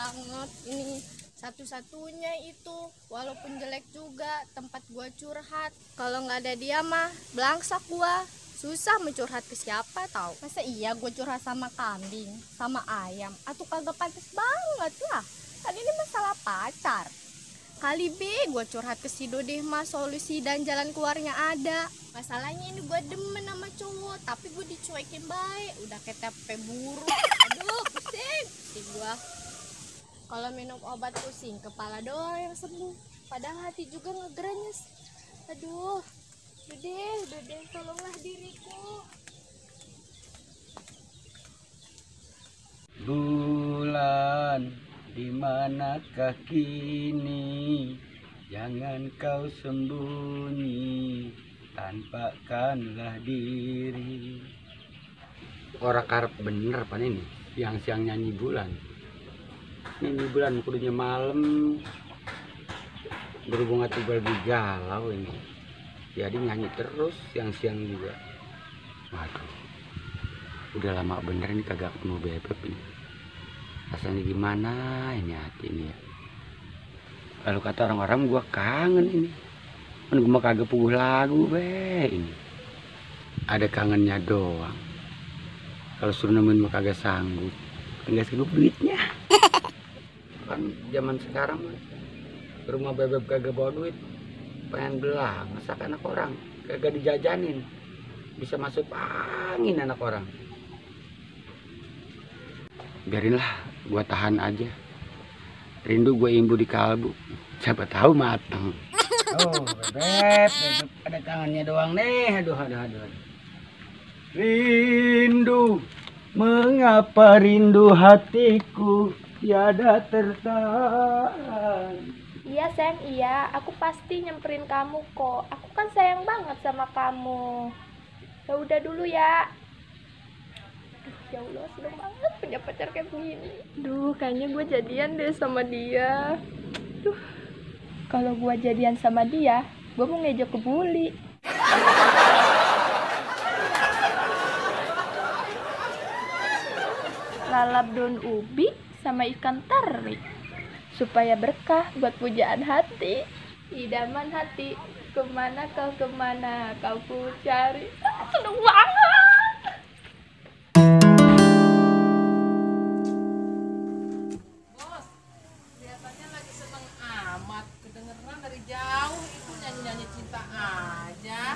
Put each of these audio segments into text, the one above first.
banget. Ini satu-satunya itu, walaupun jelek juga tempat gua curhat. Kalau nggak ada dia mah belangsak gua. Susah mencurhat ke siapa tahu. Masa iya gua curhat sama kambing, sama ayam? Atuh kagak pantas banget lah. Kan ini masalah pacar. Kali B gue curhat ke si Dodeh mah solusi dan jalan keluarnya ada. Masalahnya ini gue demen sama cowok, tapi gue dicuekin baik. Udah kayak tepe burung. Aduh pusing gue. Kalau minum obat pusing kepala doang yang sembuh, padahal hati juga ngegerenyes. Aduh Dodeh tolonglah diriku. Bulan, di manakah kini? Jangan kau sembunyi, tampakkanlah diri. Orang karep bener apa ini? Siang-siang nyanyi bulan. Nyanyi bulan kudunya malam. Berhubung hati lagi galau ini. Jadi nyanyi terus siang-siang juga. Waduh, udah lama bener ini kagak ketemu bebek ini. Rasanya gimana ini hati ini ya. Kalau kata orang-orang gua kangen ini. Kan gua mah kagak puguh lagu be ini. Ada kangennya doang. Kalau suruh nemuin mah kagak sanggup. Enggak sanggup duitnya. Kan zaman sekarang mah ke rumah bebek kagak bawa duit. Pengen belah, masak anak orang kagak dijajanin. Bisa masuk angin anak orang. Biarinlah, gua tahan aja. Rindu gue imbu di kalbu, siapa tahu matang. Oh, bebek ada tangannya doang nih. Aduh. Rindu, mengapa rindu hatiku tiada tertahan. Iya Sam, iya, aku pasti nyamperin kamu kok. Aku kan sayang banget sama kamu. Ya udah dulu ya. Ya Allah, seneng banget punya pacar kayak begini. Duh, kayaknya gue jadian deh sama dia. Duh, kalau gue jadian sama dia, gue mau ngejek ke bully. Lalap daun ubi sama ikan teri, supaya berkah buat pujaan hati. Idaman hati, kemana kau ku cari. Seneng banget.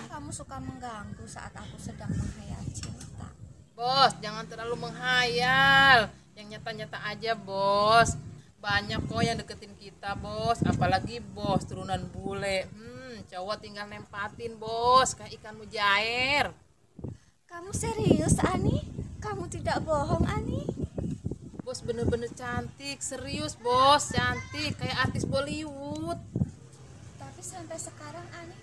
Kamu suka mengganggu saat aku sedang menghayal cinta. Bos, jangan terlalu menghayal. Yang nyata-nyata aja, Bos. Banyak kok yang deketin kita, Bos. Apalagi Bos turunan bule. Cowok tinggal nempatin, Bos, kayak ikan mujair. Kamu serius, Ani? Kamu tidak bohong, Ani? Bos bener-bener cantik, serius, Bos. Cantik kayak artis Bollywood. Tapi sampai sekarang, Ani,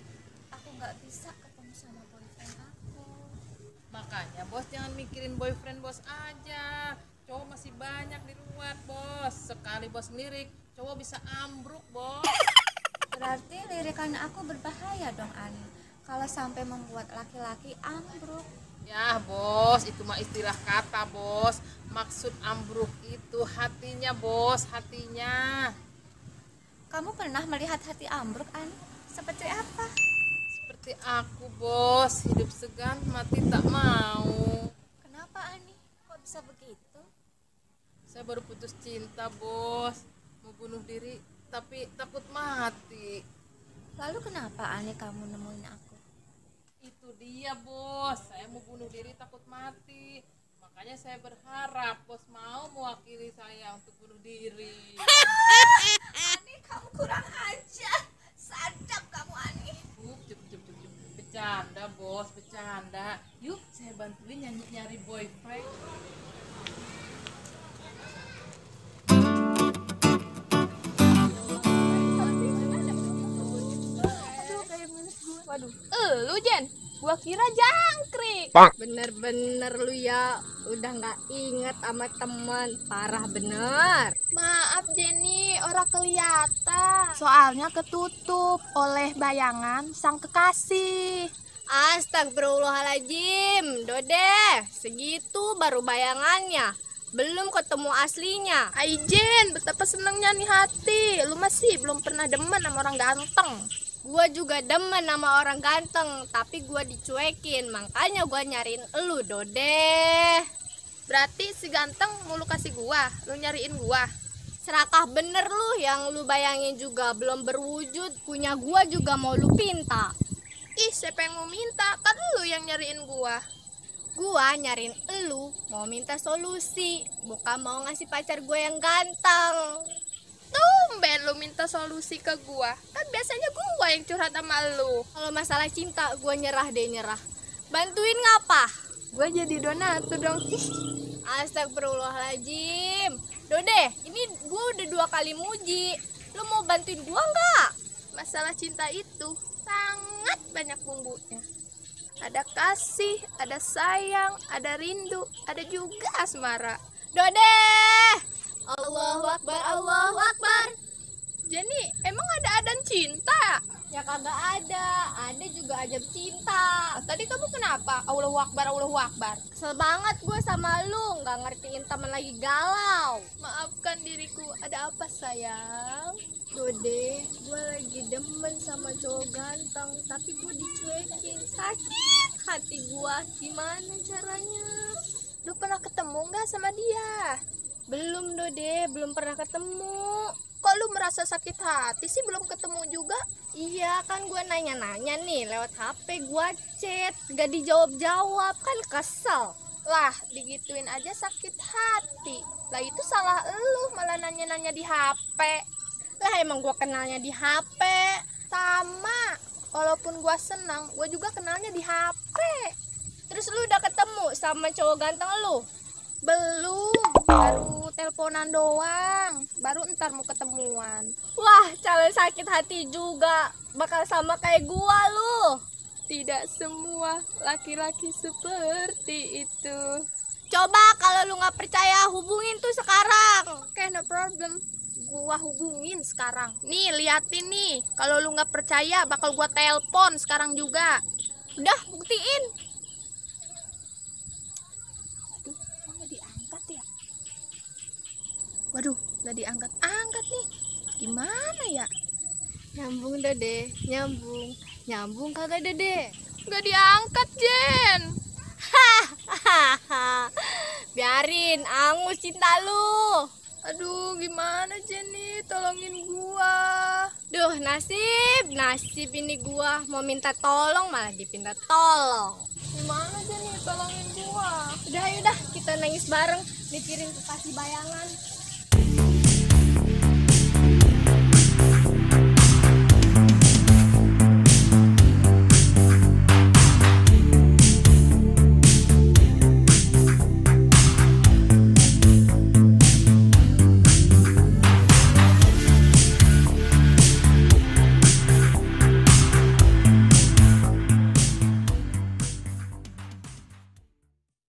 aku nggak bisa ketemu sama boyfriend aku. Makanya Bos jangan mikirin boyfriend Bos aja. Cowok masih banyak di luar, Bos. Sekali Bos lirik, cowok bisa ambruk, Bos. Berarti lirikan aku berbahaya dong, Ani. Kalau sampai membuat laki-laki ambruk. Ya, Bos, itu mah istilah kata, Bos. Maksud ambruk itu hatinya, Bos, hatinya. Kamu pernah melihat hati ambruk, Ani? Seperti apa? Seperti aku, Bos, hidup segan, mati tak mau. Kenapa, Ani? Kok bisa begitu? Saya baru putus cinta, Bos. Mau bunuh diri, tapi takut mati. Lalu kenapa, Ani, kamu nemuin aku? Itu dia, Bos. Saya mau bunuh diri takut mati. Makanya saya berharap Bos mau mewakili saya untuk bunuh diri. Ani, kamu kurang ajar. Sadap kamu, Ani. Cup. Bercanda, Bos, bercanda. Yuk, saya bantuin nyari boyfriend. Waduh, lu Jen, gua kira jangkrik. Bener-bener lu ya, udah nggak inget sama temen. Parah bener. Maaf Jenny, orang kelihatan. Soalnya ketutup oleh bayangan sang kekasih. Astagfirullahaladzim, Dodeh, segitu baru bayangannya. belum ketemu aslinya. Aijen, betapa senangnya nih hati. Lu masih belum pernah demen sama orang ganteng. Gua juga demen sama orang ganteng, tapi gua dicuekin, makanya gua nyariin elu, Dode. Berarti si ganteng mau lu kasih gua, lu nyariin gua. Serakah bener lu, yang lu bayangin juga belum berwujud, punya gua juga mau lu pinta. Ih, siapa yang mau minta? Kan lu yang nyariin gua. Gua nyariin elu, mau minta solusi, bukan mau ngasih pacar gue yang ganteng. Tumben lu minta solusi ke gua. Kan biasanya gua yang curhat sama lu. Kalau masalah cinta, gua nyerah deh, nyerah. Bantuin ngapa? Gua jadi donat tuh dong. Astagfirullahaladzim. Dode, ini gua udah 2 kali muji. Lu mau bantuin gua nggak? Masalah cinta itu sangat banyak bumbunya. Ada kasih, ada sayang, ada rindu, ada juga asmara. Dode! Allahu Akbar, Allahu Akbar. Jadi emang ada adan cinta? Ya kagak ada juga ajab cinta. Tadi kamu kenapa? Allahu Akbar, Allahu Akbar. Kesel banget gue sama lu, nggak ngertiin temen lagi galau. Maafkan diriku, ada apa sayang? Dode, gue lagi demen sama cowok ganteng, tapi gue dicuekin. Sakit hati gue, gimana caranya? Lu pernah ketemu nggak sama dia? Belum, Dode, belum pernah ketemu. Kok lu merasa sakit hati sih belum ketemu juga? Iya, kan gue nanya-nanya nih lewat HP, gue chat, gak dijawab-jawab, kan kesel. Lah, digituin aja sakit hati. Lah itu salah lu, malah nanya-nanya di HP. Lah emang gue kenalnya di HP. Sama, walaupun gua senang, gua juga kenalnya di HP. Terus lu udah ketemu sama cowok ganteng lu? Belum, baru teleponan doang. Baru ntar mau ketemuan. Wah, calon sakit hati juga. Bakal sama kayak gua lu. Tidak semua laki-laki seperti itu. Coba kalau lu gak percaya, hubungin tuh sekarang. Oke, no problem. Gua hubungin sekarang. Nih, liatin nih. Kalau lu nggak percaya, bakal gua telepon sekarang juga. Udah, buktiin. Aduh, kok nggak diangkat ya? Waduh, nggak diangkat nih. Gimana ya? Nyambung, Dede. Nyambung kagak, Dede? Nggak diangkat, Jen. Biarin, angus cinta lu. Aduh, gimana Jenny? Tolongin gua. Duh, nasib ini gua mau minta tolong malah dipinta tolong. Gimana Jenny? Tolongin gua. Udah, kita nangis bareng, mikirin kekasih bayangan.